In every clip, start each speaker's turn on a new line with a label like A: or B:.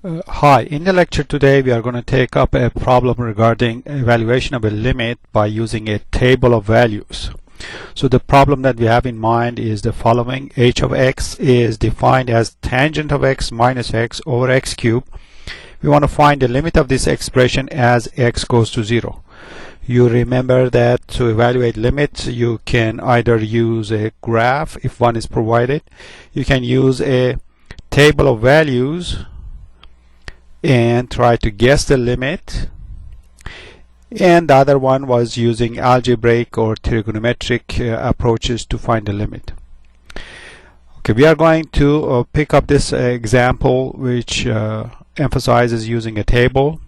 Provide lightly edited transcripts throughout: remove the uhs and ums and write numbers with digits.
A: Hi, in the lecture today we are going to take up a problem regarding evaluation of a limit by using a table of values. So the problem that we have in mind is the following. H of x is defined as tangent of x minus x over x cubed. We want to find the limit of this expression as x goes to 0. You remember that to evaluate limits you can either use a graph if one is provided. You can use a table of values and try to guess the limit, and the other one was using algebraic or trigonometric approaches to find the limit. Okay, we are going to pick up this example which emphasizes using a table.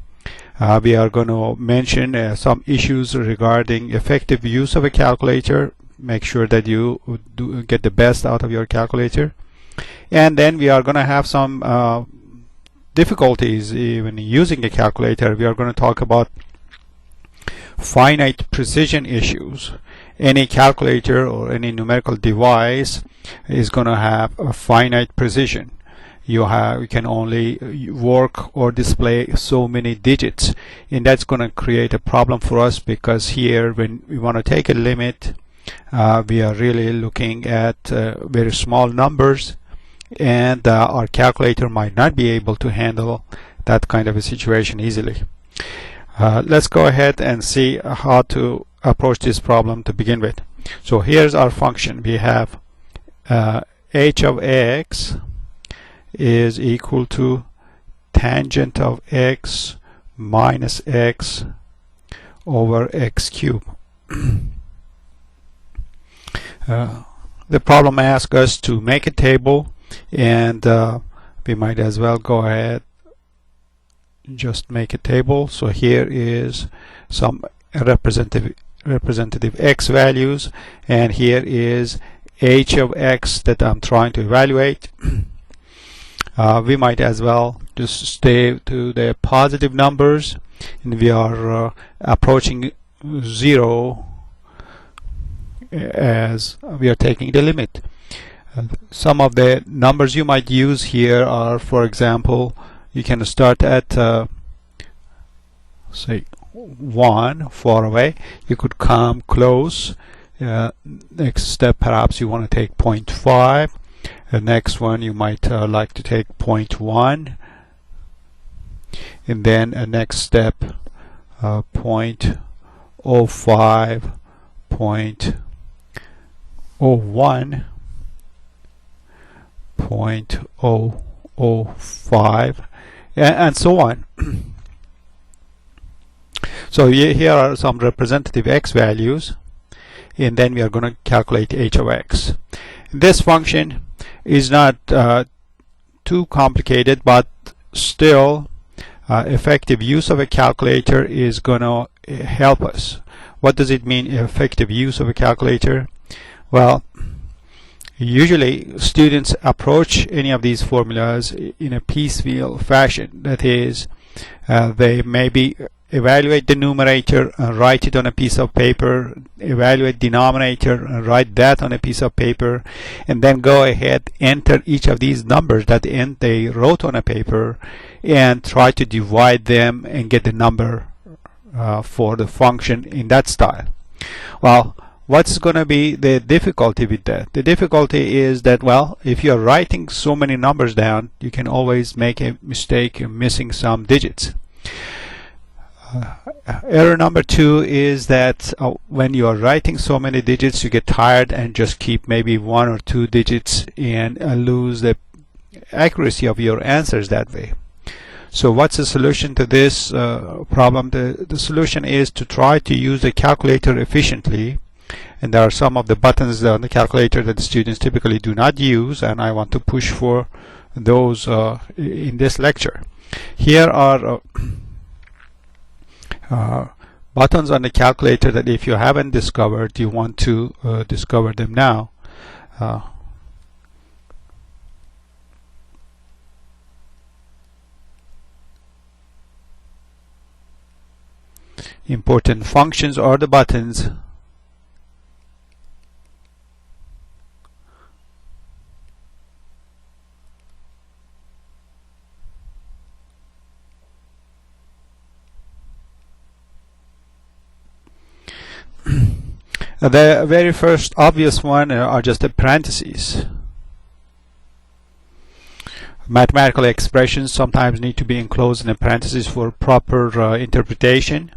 A: We are going to mention some issues regarding effective use of a calculator. Make sure that you get the best out of your calculator, and then we are going to have some difficulties even using a calculator. We are going to talk about finite precision issues. Any calculator or any numerical device is going to have a finite precision. You can only work or display so many digits, and that's going to create a problem for us, because here when we want to take a limit we are really looking at very small numbers, and our calculator might not be able to handle that kind of a situation easily. Let's go ahead and see how to approach this problem to begin with. So here's our function. We have h of x is equal to tangent of x minus x over x cubed. The problem asks us to make a table, and we might as well go ahead just make a table. So here is some representative x values, and here is h of x that I'm trying to evaluate. We might as well just stay to the positive numbers, and we are approaching 0 as we are taking the limit. Some of the numbers you might use here are, for example, you can start at say 1 far away. You could come close. Next step, perhaps you want to take 0.5. The next one you might like to take 0.1, and then a next step 0.05, 0.01, 0.005, and so on. So here are some representative x values, and then we are going to calculate h of x. This function is not too complicated, but still effective use of a calculator is going to help us. What does it mean, effective use of a calculator? Well, usually students approach any of these formulas in a piecemeal fashion. That is, they maybe evaluate the numerator and write it on a piece of paper, evaluate denominator and write that on a piece of paper, and then go ahead, enter each of these numbers that they wrote on a paper, and try to divide them and get the number for the function in that style. Well, what's going to be the difficulty with that? The difficulty is that, well, if you're writing so many numbers down, you can always make a mistake missing some digits. Error number 2 is that when you are writing so many digits, you get tired and just keep maybe 1 or 2 digits and lose the accuracy of your answers that way. So what's the solution to this problem? The solution is to try to use the calculator efficiently, and there are some of the buttons on the calculator that the students typically do not use, and I want to push for those in this lecture. Here are buttons on the calculator that if you haven't discovered, you want to discover them now. Important functions are the buttons. The very first obvious one are just the parentheses. Mathematical expressions sometimes need to be enclosed in a parenthesis for proper interpretation.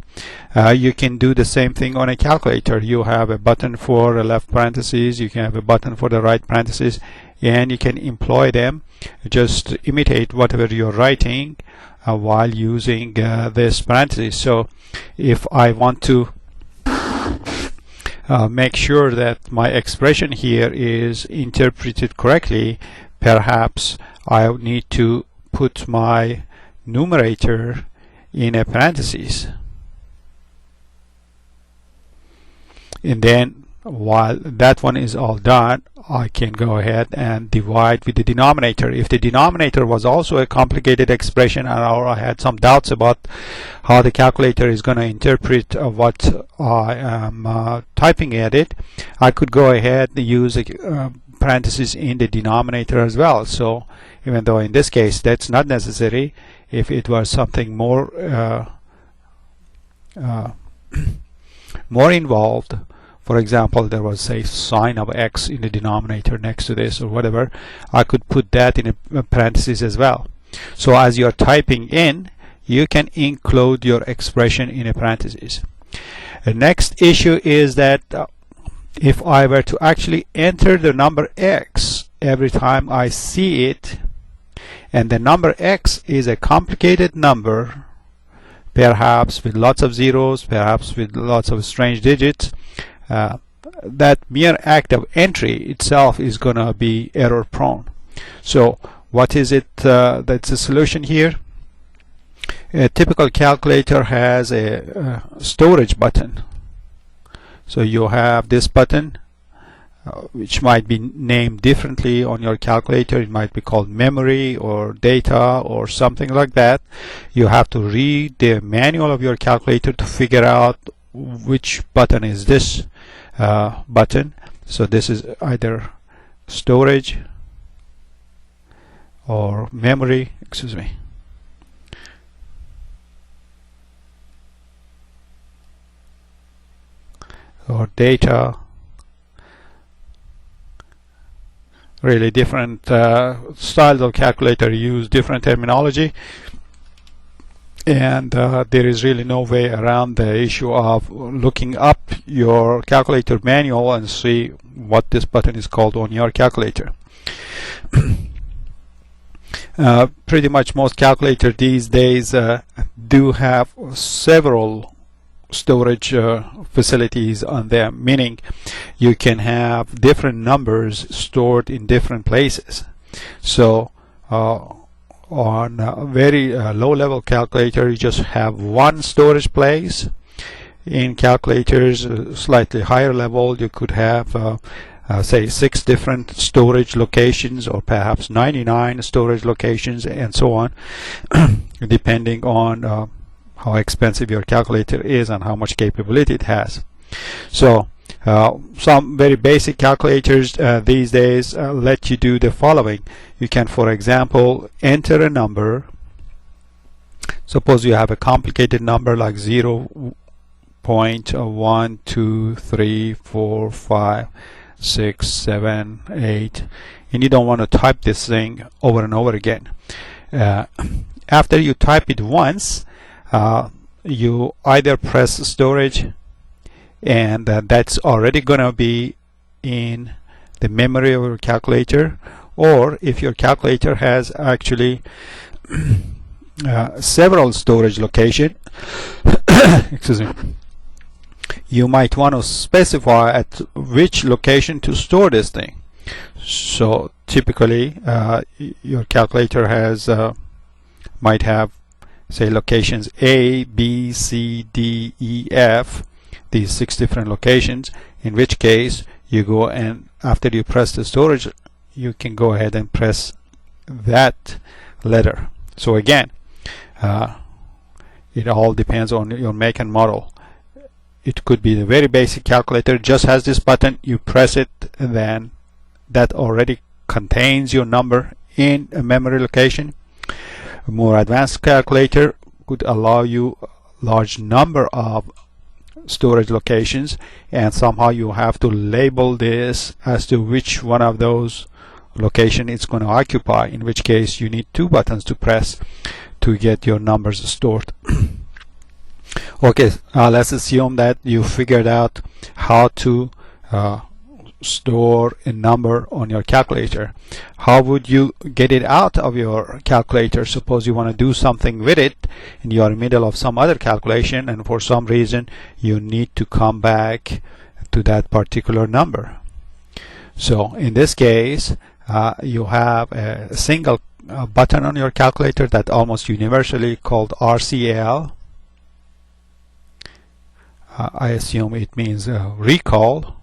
A: You can do the same thing on a calculator. You have a button for the left parenthesis, you can have a button for the right parenthesis, and you can employ them. Just imitate whatever you're writing while using this parenthesis. So if I want to make sure that my expression here is interpreted correctly, perhaps I need to put my numerator in a parenthesis. And then while that one is all done, I can go ahead and divide with the denominator. If the denominator was also a complicated expression, or I had some doubts about how the calculator is going to interpret what I am typing at it, I could go ahead and use a parenthesis in the denominator as well. So even though in this case that's not necessary, if it was something more more involved, for example, there was say sign of x in the denominator next to this or whatever, I could put that in a parenthesis as well. So as you're typing in, you can include your expression in a parenthesis. The next issue is that if I were to actually enter the number x every time I see it, and the number x is a complicated number, perhaps with lots of zeros, perhaps with lots of strange digits, that mere act of entry itself is going to be error prone. So what is it that's the solution here? A typical calculator has a storage button. So you have this button which might be named differently on your calculator. It might be called memory or data or something like that. You have to read the manual of your calculator to figure out which button is this button. So this is either storage or memory, excuse me. Or data. Really different styles of calculator use different terminology, and there is really no way around the issue of looking up your calculator manual and see what this button is called on your calculator. Pretty much most calculators these days do have several storage facilities on them, meaning you can have different numbers stored in different places. So on a very low-level calculator, you just have one storage place. In calculators slightly higher level, you could have say 6 different storage locations, or perhaps 99 storage locations, and so on, depending on how expensive your calculator is and how much capability it has. So some very basic calculators these days let you do the following. You can, for example, enter a number. Suppose you have a complicated number like 0.1234567 and you don't want to type this thing over and over again. After you type it once, you either press storage, and that's already going to be in the memory of your calculator, or if your calculator has actually several storage locations, excuse me, you might want to specify at which location to store this thing. So typically your calculator has might have, say, locations A, B, C, D, E, F, these 6 different locations, in which case you go and after you press the storage, you can go ahead and press that letter. So again, it all depends on your make and model. It could be the very basic calculator, just has this button, you press it, and then that already contains your number in a memory location. A more advanced calculator could allow you a large number of storage locations, and somehow you have to label this as to which one of those location it's going to occupy, in which case you need 2 buttons to press to get your numbers stored. Okay, let's assume that you figured out how to store a number on your calculator. How would you get it out of your calculator? Suppose you want to do something with it and you are in the middle of some other calculation, and for some reason you need to come back to that particular number. So in this case, you have a single button on your calculator that almost universally called RCL. I assume it means recall.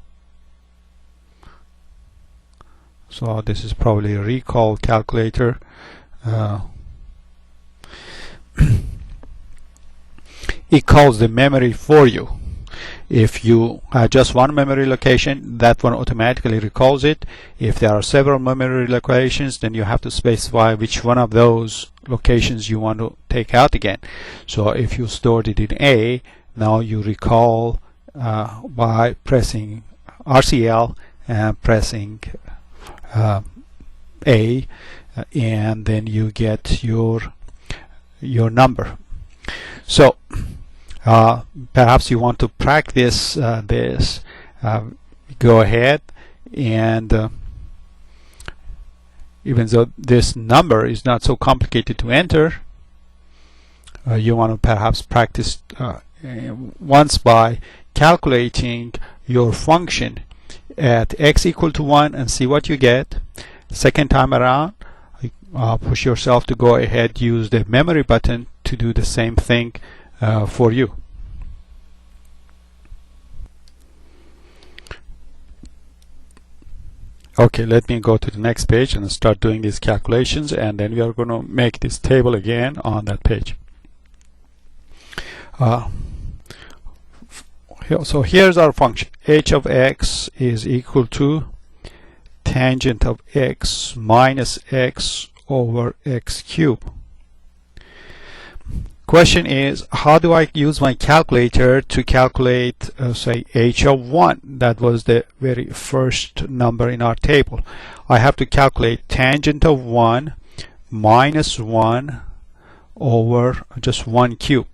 A: So this is probably a recall calculator. It calls the memory for you. If you have just one memory location, that one automatically recalls it. If there are several memory locations, then you have to specify which one of those locations you want to take out again. So if you stored it in A, now you recall by pressing RCL and pressing A, and then you get your number. So perhaps you want to practice this. Go ahead and even though this number is not so complicated to enter, you want to perhaps practice once by calculating your function at x equal to 1 and see what you get. Second time around, push yourself to go ahead, use the memory button to do the same thing for you. Okay, let me go to the next page and start doing these calculations, and then we are going to make this table again on that page. So here's our function. H of x is equal to tangent of x minus x over x cubed. Question is, how do I use my calculator to calculate say h of 1? That was the very first number in our table. I have to calculate tangent of 1 minus 1 over just 1 cube.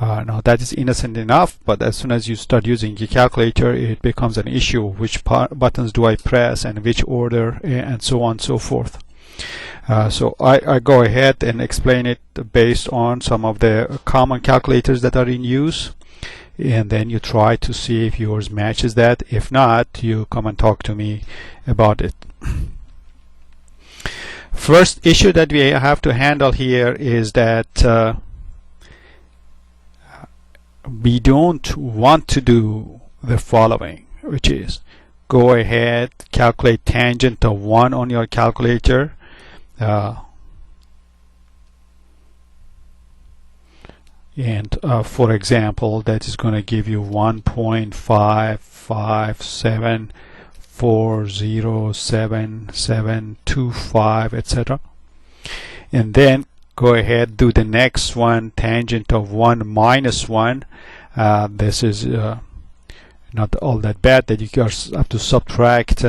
A: Now that is innocent enough, but as soon as you start using your calculator, it becomes an issue. Which buttons do I press and which order, and so on and so forth. So I go ahead and explain it based on some of the common calculators that are in use, and then you try to see if yours matches that. If not, you come and talk to me about it. First issue that we have to handle here is that we don't want to do the following, which is go ahead, calculate tangent of 1 on your calculator. For example, that is going to give you 1.557407725, etc. And then go ahead, do the next one, tangent of 1 minus 1. This is not all that bad, that you have to subtract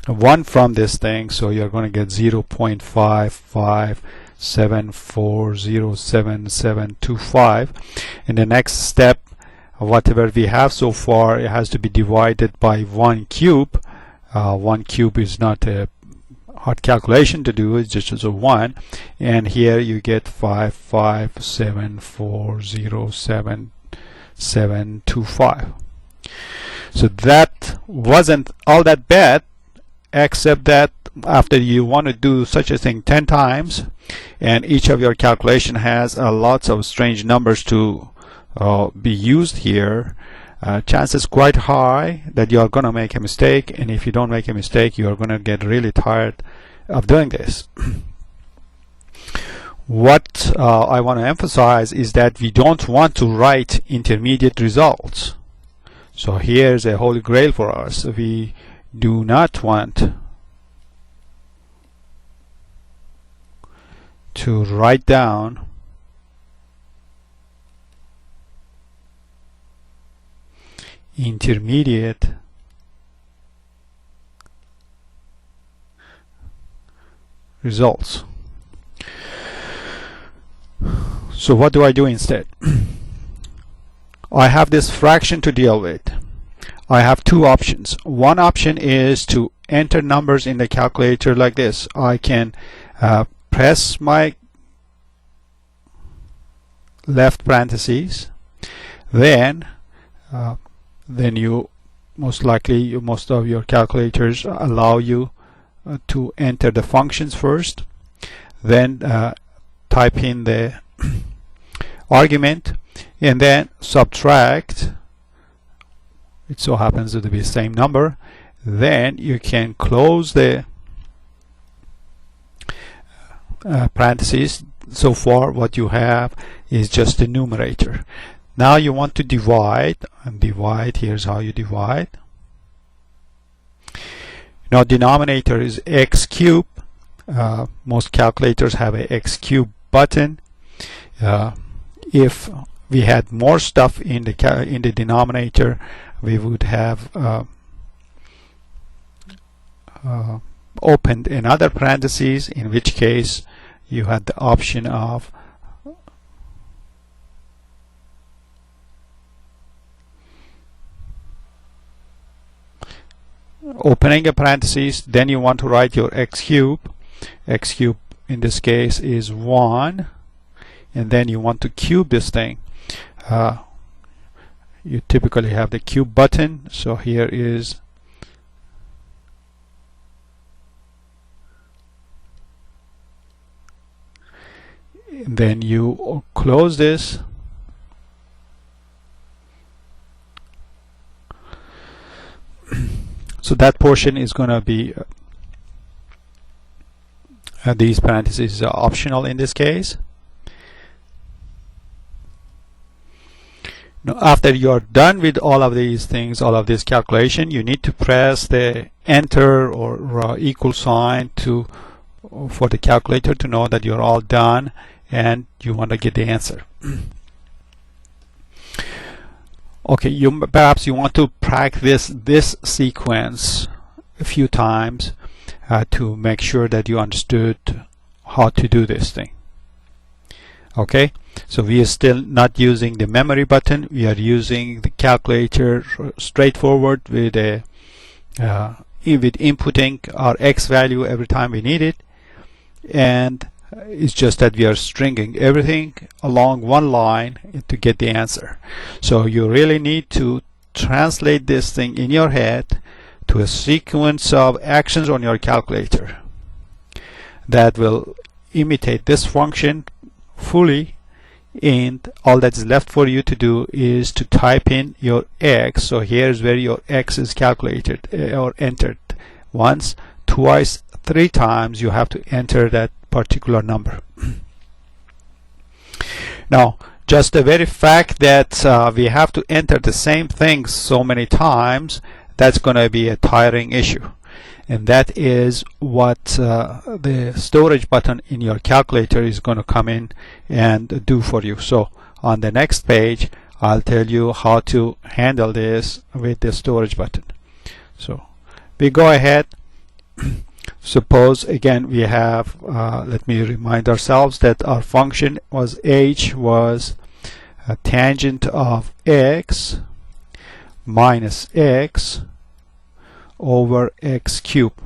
A: 1 from this thing, so you're going to get 0.557407725. In the next step, whatever we have so far, it has to be divided by 1 cube. 1 cube is not a hard calculation to do, it's just as a 1, and here you get 557407725. So that wasn't all that bad, except that after you want to do such a thing 10 times, and each of your calculation has lots of strange numbers to be used here, chances quite high that you are going to make a mistake, and if you don't make a mistake, you are going to get really tired of doing this. What I want to emphasize is that we don't want to write intermediate results. So here's a holy grail for us. We do not want to write down intermediate results. So what do I do instead? I have this fraction to deal with. I have two options. One option is to enter numbers in the calculator like this. I can press my left parentheses, then you most of your calculators allow you to enter the functions first, then type in the argument, and then subtract. It so happens to be the same number. Then you can close the parentheses. So far what you have is just the numerator. Now you want to divide, and divide, here's how you divide. Now denominator is x cubed. Most calculators have a x cubed button. If we had more stuff in the denominator, we would have opened another parentheses, in which case you had the option of opening a parenthesis. Then you want to write your x cubed. X cubed in this case is 1, and then you want to cube this thing. You typically have the cube button, so here is and then you close this. So that portion is going to be these parentheses are optional in this case. Now, after you are done with all of these things, all of this calculation, you need to press the enter or equal sign for the calculator to know that you're all done and you want to get the answer. Okay, perhaps you want to practice this sequence a few times to make sure that you understood how to do this thing. Okay, so we are still not using the memory button. We are using the calculator straightforward with inputting our x value every time we need it, and it's just that we are stringing everything along one line to get the answer. So you really need to translate this thing in your head to a sequence of actions on your calculator that will imitate this function fully, and all that is left for you to do is to type in your x. So here's where your x is calculated or entered. Once, twice, 3 times you have to enter that particular number. Now, just the very fact that we have to enter the same things so many times, that's going to be a tiring issue, and that is what the storage button in your calculator is going to come in and do for you. So on the next page I'll tell you how to handle this with the storage button. So we go ahead. Suppose again we have let me remind ourselves that our function was h was a tangent of x minus x over x cubed.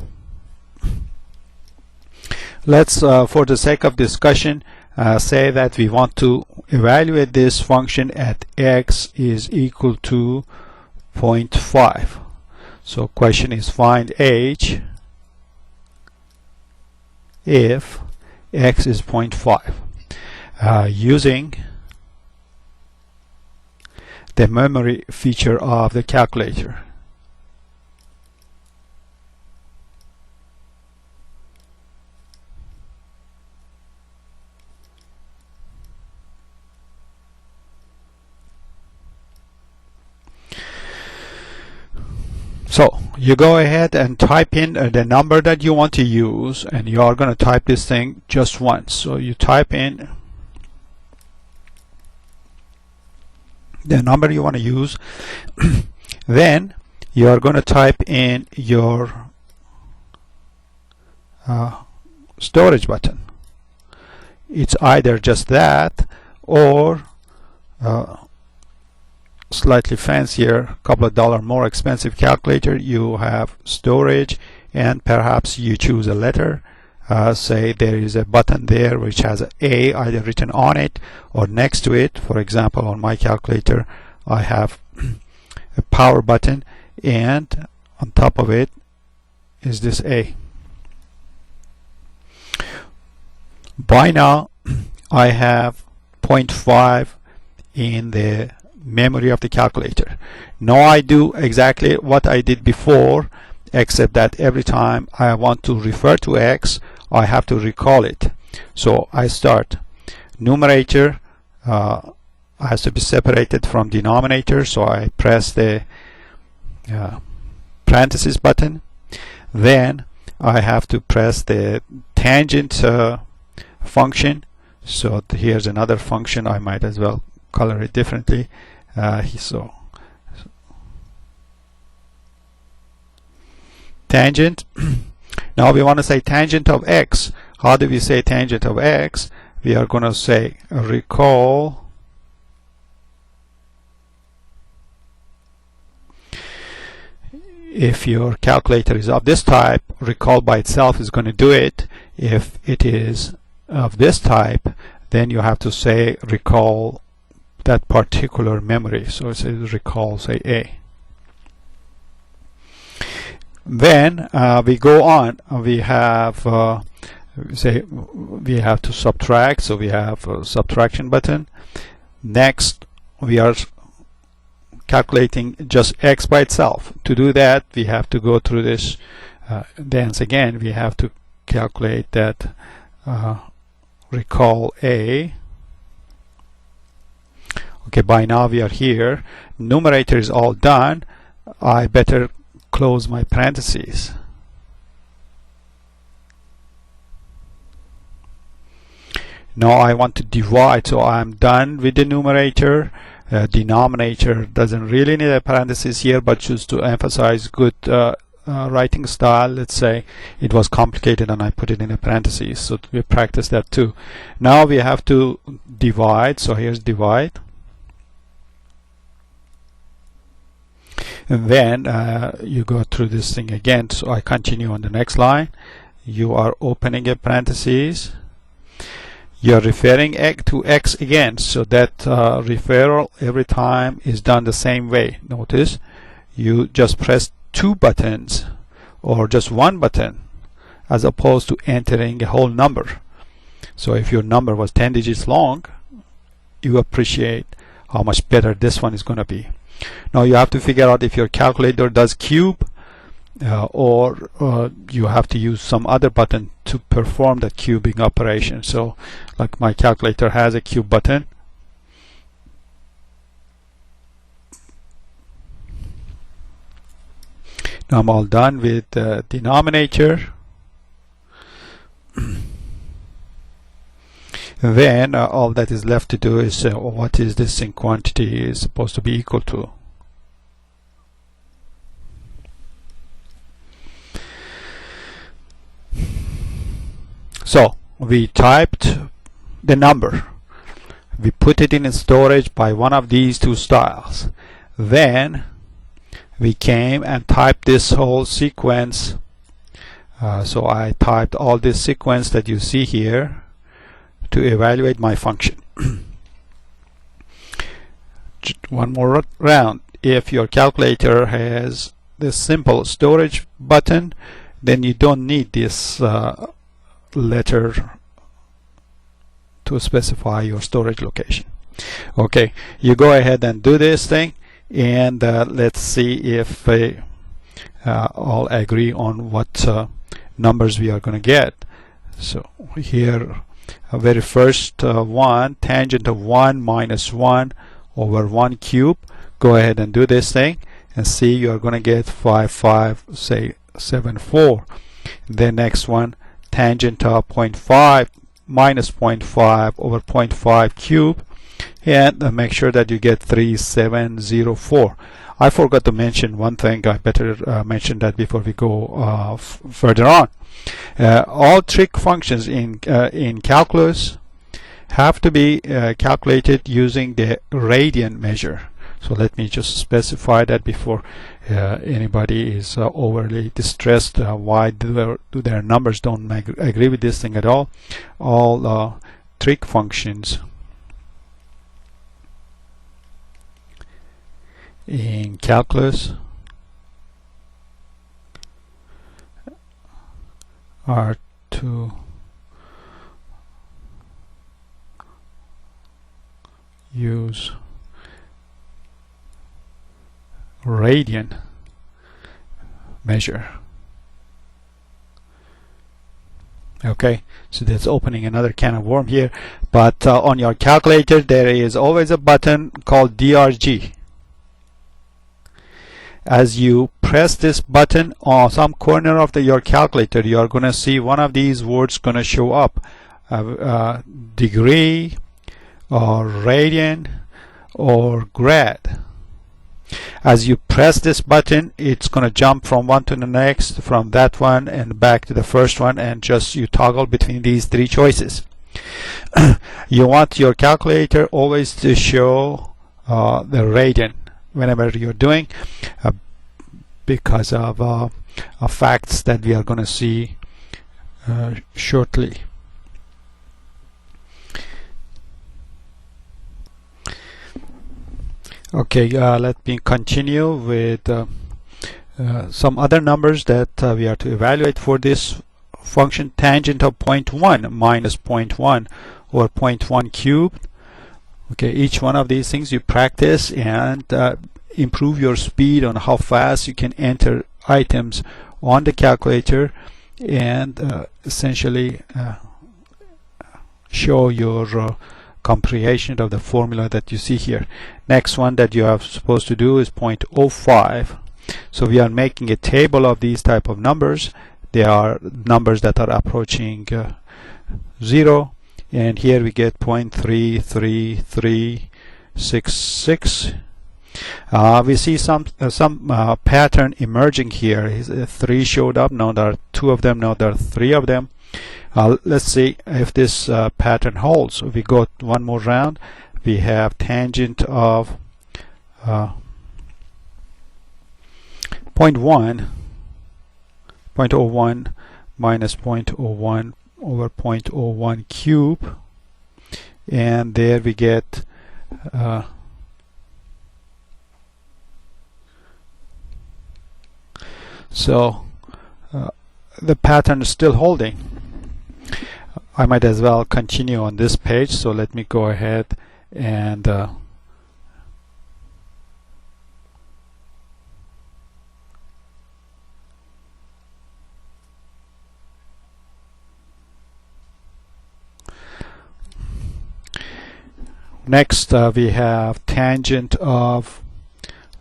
A: Let's for the sake of discussion say that we want to evaluate this function at x is equal to 0.5. So question is find h if x is 0.5 using the memory feature of the calculator. So you go ahead and type in the number that you want to use, and you are going to type this thing just once. So you type in the number you want to use Then you are going to type in your storage button. It's either just that or slightly fancier, couple of dollars more expensive calculator. You have storage, and perhaps you choose a letter. Say there is a button there which has an A either written on it or next to it. For example, on my calculator I have a power button, and on top of it is this A. By now I have 0.5 in the memory of the calculator. Now I do exactly what I did before, except that every time I want to refer to X, I have to recall it. So I start numerator has to be separated from denominator, so I press the parenthesis button. Then I have to press the tangent function. So here's another function. I might as well color it differently. So tangent. Now we want to say tangent of X. How do we say tangent of X? We are going to say recall if your calculator is of this type. Recall by itself is going to do it. If it is of this type, then you have to say recall that particular memory. So it says recall, say A. Then we go on. We have say we have to subtract, so we have a subtraction button. Next we are calculating just X by itself. To do that, we have to go through this dance again. We have to calculate that recall A. Okay, by now we are here. Numerator is all done. I better close my parentheses. Now I want to divide, so I'm done with the numerator. Denominator doesn't really need a parenthesis here, but just to emphasize good writing style, let's say it was complicated and I put it in a parenthesis, so we practice that too. Now we have to divide, so here's divide. And then you go through this thing again. So I continue on the next line. You are opening a parenthesis. You're referring to X again, so that referral every time is done the same way. Notice you just press two buttons or just one button as opposed to entering a whole number. So if your number was 10 digits long, you appreciate how much better this one is going to be. Now you have to figure out if your calculator does cube or you have to use some other button to perform that cubing operation. So like my calculator has a cube button. Now I'm all done with the denominator. Then all that is left to do is what is this in quantity is supposed to be equal to. So we typed the number, we put it in storage by one of these two styles. Then we came and typed this whole sequence. So I typed all this sequence that you see here to evaluate my function. One more round. If your calculator has this simple storage button, then you don't need this letter to specify your storage location. Okay, you go ahead and do this thing, and let's see if they all agree on what numbers we are going to get. So here, very first one, tangent of 1 minus 1 over 1 cube. Go ahead and do this thing and see you are going to get 5,574. The next one, tangent of 0.5 minus 0.5 over 0.5 cube. and make sure that you get 3704. I forgot to mention one thing. I better mention that before we go further on. All trig functions in calculus have to be calculated using the radian measure. So let me just specify that before anybody is overly distressed. Why do their numbers don't agree with this thing at all? All trig functions in calculus are to use radian measure. Okay, so that's opening another can of worm here, but on your calculator there is always a button called DRG. As you press this button on some corner of your calculator, you are going to see one of these words going to show up, degree or radian or grad. As you press this button, it's going to jump from one to the next, from that one and back to the first one, and just you toggle between these three choices. You want your calculator always to show the radian whenever you're doing, because of facts that we are going to see shortly. Okay, let me continue with some other numbers that we are to evaluate for this function. Tangent of 0.1 minus 0.1 or 0.1 cubed. Okay, each one of these things you practice and improve your speed on how fast you can enter items on the calculator, and essentially show your comprehension of the formula that you see here. Next one that you are supposed to do is 0.05. So we are making a table of these type of numbers. They are numbers that are approaching 0, and here we get 0.33366. We see some pattern emerging here. 3 showed up, now there are 2 of them, now there are 3 of them. Let's see if this pattern holds. We go one more round. We have tangent of 0.1 minus 0.01 over 0.01 cube, and there we get the pattern is still holding. I might as well continue on this page, so let me go ahead and next we have tangent of,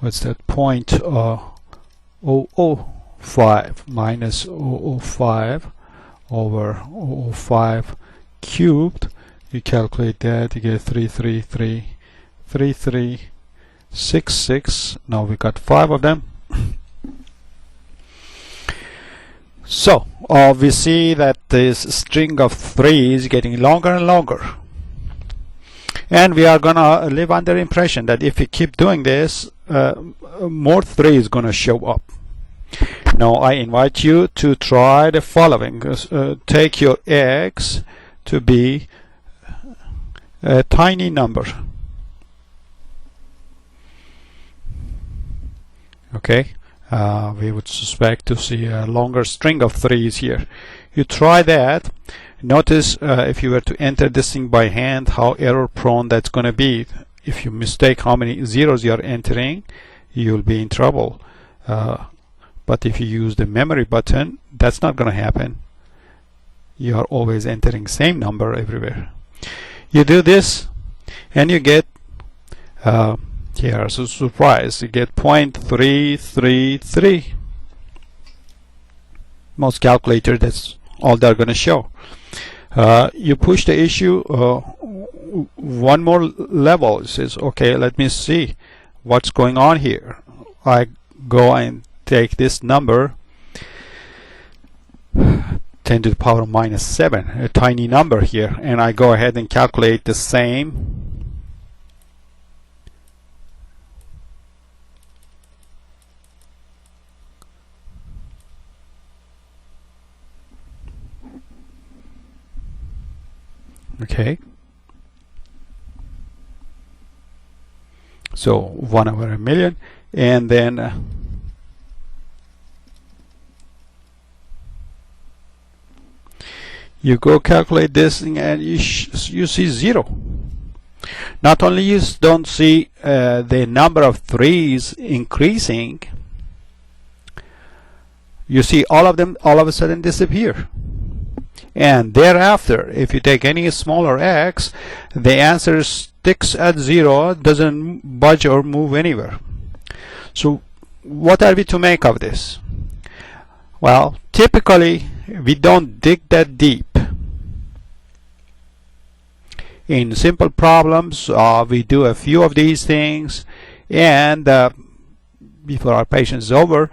A: what's that, 0.005 minus 005 over 005 cubed. You calculate that, you get 3333366. Now we got 5 of them. So we see that this string of 3 is getting longer and longer, and we are gonna live under impression that if we keep doing this, more 3 is gonna show up. Now I invite you to try the following. Take your x to be a tiny number. Okay, we would suspect to see a longer string of 3s here. You try that. Notice if you were to enter this thing by hand, how error prone that's going to be. If you mistake how many zeros you are entering, you'll be in trouble. But if you use the memory button, that's not going to happen. You are always entering same number everywhere. You do this and you get here, so surprise, you get 0.333. Most calculators, that's all they're going to show. You push the issue one more level. It says, okay, let me see what's going on here. I go and take this number 10 to the power of minus 7, a tiny number here, and I go ahead and calculate the same. Okay, so 1 over a million, and then you go calculate this thing and you see 0. Not only you don't see the number of 3's increasing, you see all of them all of a sudden disappear. And thereafter, if you take any smaller x, the answer sticks at 0, doesn't budge or move anywhere. So what are we to make of this? Well, typically we don't dig that deep. In simple problems, we do a few of these things, and before our patience is over,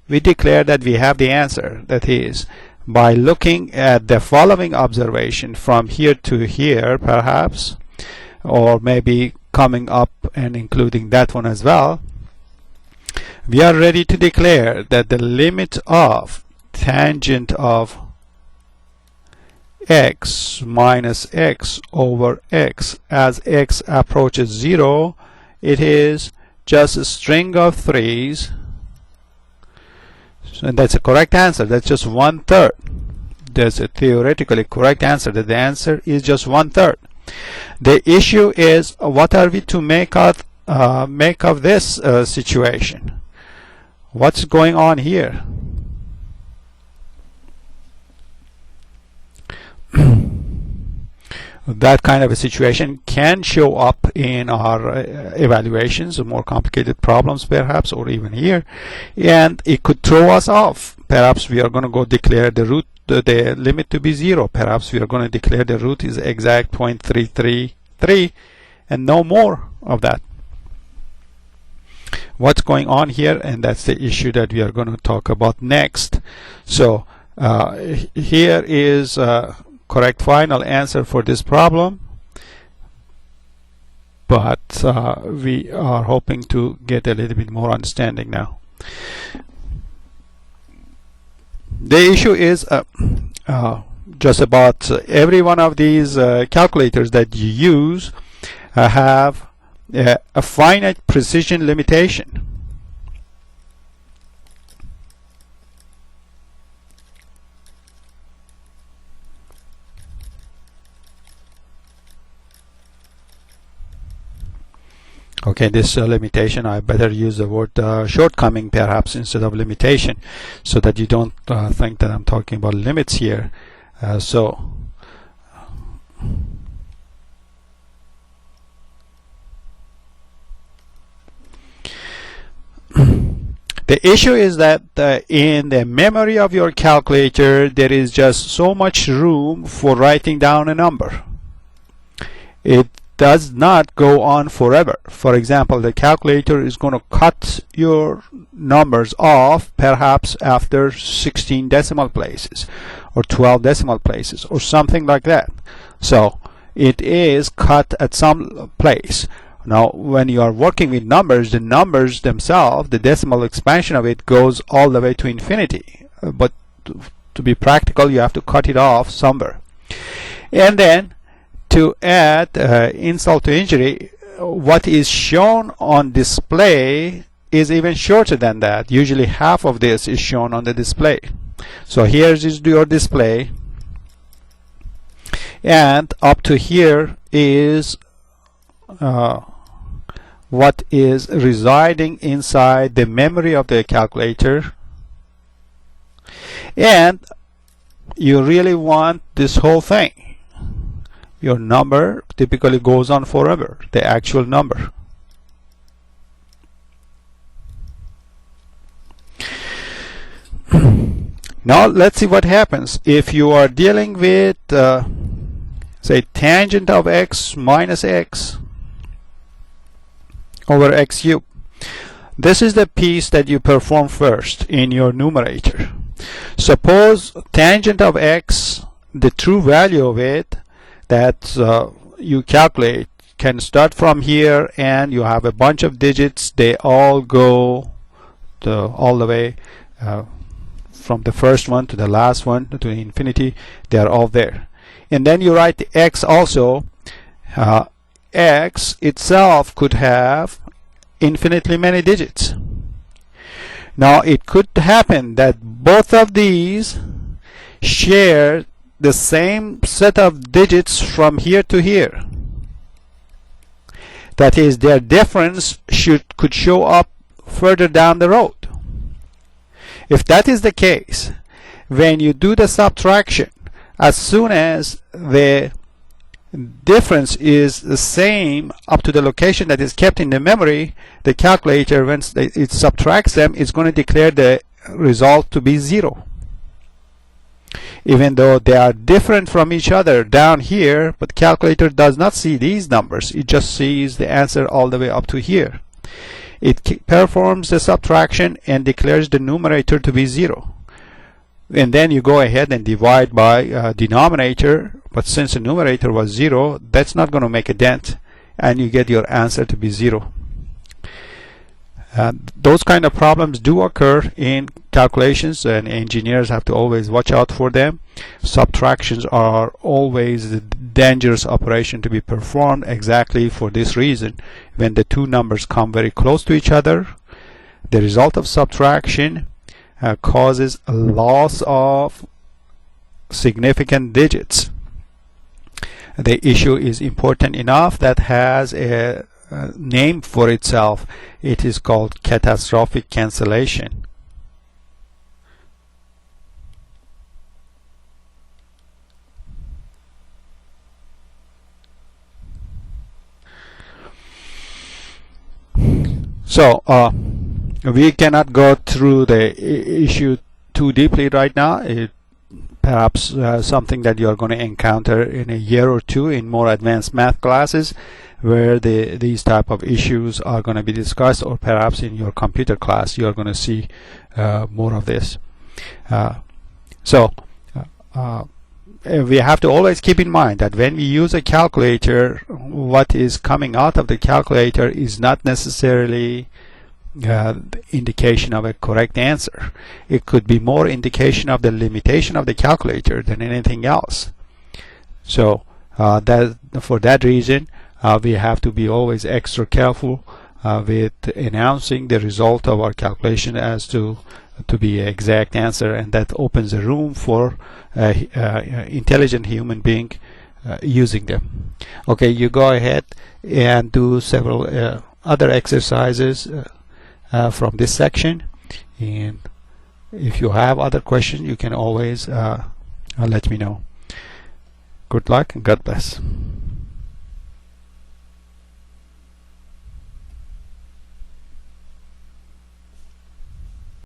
A: we declare that we have the answer. That is, by looking at the following observation from here to here, perhaps, or maybe coming up and including that one as well, we are ready to declare that the limit of tangent of x minus x over x as x approaches 0, it is just a string of 3's. And that's a correct answer. That's just 1/3. There's a theoretically correct answer. That the answer is just 1/3. The issue is, what are we to make of this situation? What's going on here? That kind of a situation can show up in our evaluations of more complicated problems, perhaps, or even here, and it could throw us off. Perhaps we are going to go declare the root, the limit to be 0. Perhaps we are going to declare the root is exact 0.333 and no more of that. What's going on here? And that's the issue that we are going to talk about next. So here is correct final answer for this problem, but we are hoping to get a little bit more understanding now. The issue is just about every one of these calculators that you use have a finite precision limitation. Okay, this limitation, I better use the word shortcoming perhaps instead of limitation, so that you don't think that I'm talking about limits here. The issue is that in the memory of your calculator, there is just so much room for writing down a number. It does not go on forever. For example, the calculator is going to cut your numbers off perhaps after 16 decimal places or 12 decimal places or something like that. So it is cut at some place. Now when you are working with numbers, the numbers themselves, the decimal expansion of it goes all the way to infinity, but to be practical, you have to cut it off somewhere. And then to add insult to injury, what is shown on display is even shorter than that. Usually half of this is shown on the display. So here is your display, and up to here is what is residing inside the memory of the calculator. And you really want this whole thing. Your number typically goes on forever, the actual number. Now let's see what happens if you are dealing with say tangent of x minus x over x cubed. This is the piece that you perform first in your numerator. Suppose tangent of x, the true value of it that you calculate, can start from here, and you have a bunch of digits. They all go all the way from the first one to the last one to infinity. They are all there. And then you write the x also. X itself could have infinitely many digits. Now it could happen that both of these share the same set of digits from here to here. That is, their difference could show up further down the road. If that is the case, when you do the subtraction, as soon as the difference is the same up to the location that is kept in the memory, the calculator, when it subtracts them, is going to declare the result to be 0. Even though they are different from each other down here, but calculator does not see these numbers. It just sees the answer all the way up to here. It performs the subtraction and declares the numerator to be 0. And then you go ahead and divide by denominator, but since the numerator was 0, that's not going to make a dent, and you get your answer to be 0. Those kind of problems do occur in calculations, and engineers have to always watch out for them. Subtractions are always a dangerous operation to be performed, exactly for this reason. When the two numbers come very close to each other, the result of subtraction causes a loss of significant digits. The issue is important enough that has a name for itself. It is called catastrophic cancellation. So we cannot go through the issue too deeply right now. Perhaps something that you are going to encounter in a year or two in more advanced math classes, where these type of issues are going to be discussed, or perhaps in your computer class you are going to see more of this. We have to always keep in mind that when we use a calculator, what is coming out of the calculator is not necessarily indication of a correct answer. It could be more indication of the limitation of the calculator than anything else. So for that reason, we have to be always extra careful with announcing the result of our calculation as to be an exact answer, and that opens a room for intelligent human being using them. Okay, you go ahead and do several other exercises from this section, and if you have other questions, you can always let me know. Good luck and God bless.